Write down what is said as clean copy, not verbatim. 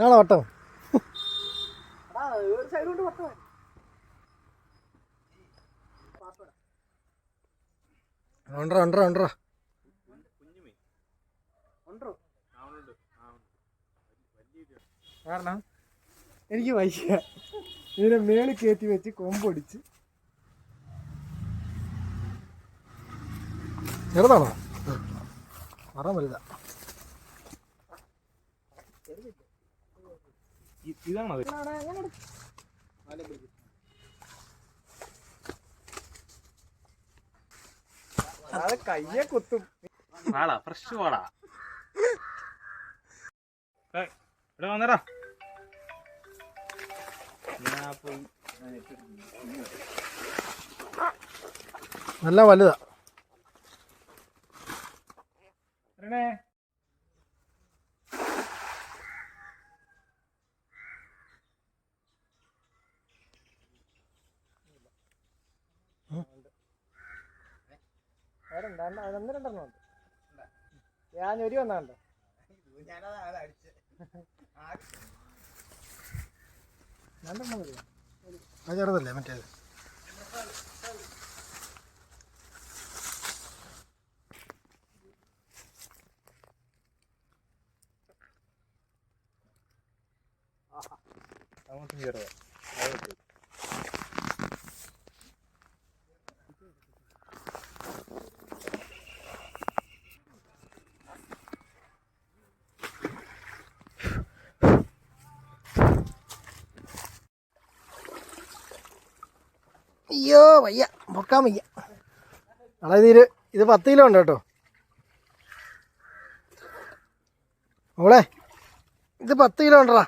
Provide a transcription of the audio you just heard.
ആണോ വട്ടം? ഒരു സൈഡ് കൊണ്ട് വട്ടം. കാരണം എനിക്ക് വയ്യ. ഇതിനെ മേളിൽ കയറ്റി വെച്ച് കൊമ്പൊടിച്ച്. ചെറുതാണോ? മറം വലുതാ. ഇതാണോ അത്? കയ്യെ കുത്തും. വാടാ, ഫ്രഷ് വാടാ. ഇവിടെ വന്നേടാ. നല്ല വലുതാ. ഒന്ന് രണ്ടെണ്ണം ഉണ്ട്. ഞാൻ ഒരു വന്നാണ്ട് അത് ചെറുതല്ലേ മറ്റേത്? അങ്ങോട്ടും ചെറുതാ. അയ്യോ വയ്യ, പൊക്കാൻ വയ്യ. അതായത് ഇത് 10 കിലോ ഉണ്ട് കേട്ടോ മോളെ. ഇത് 10 കിലോ ഉണ്ടടാ.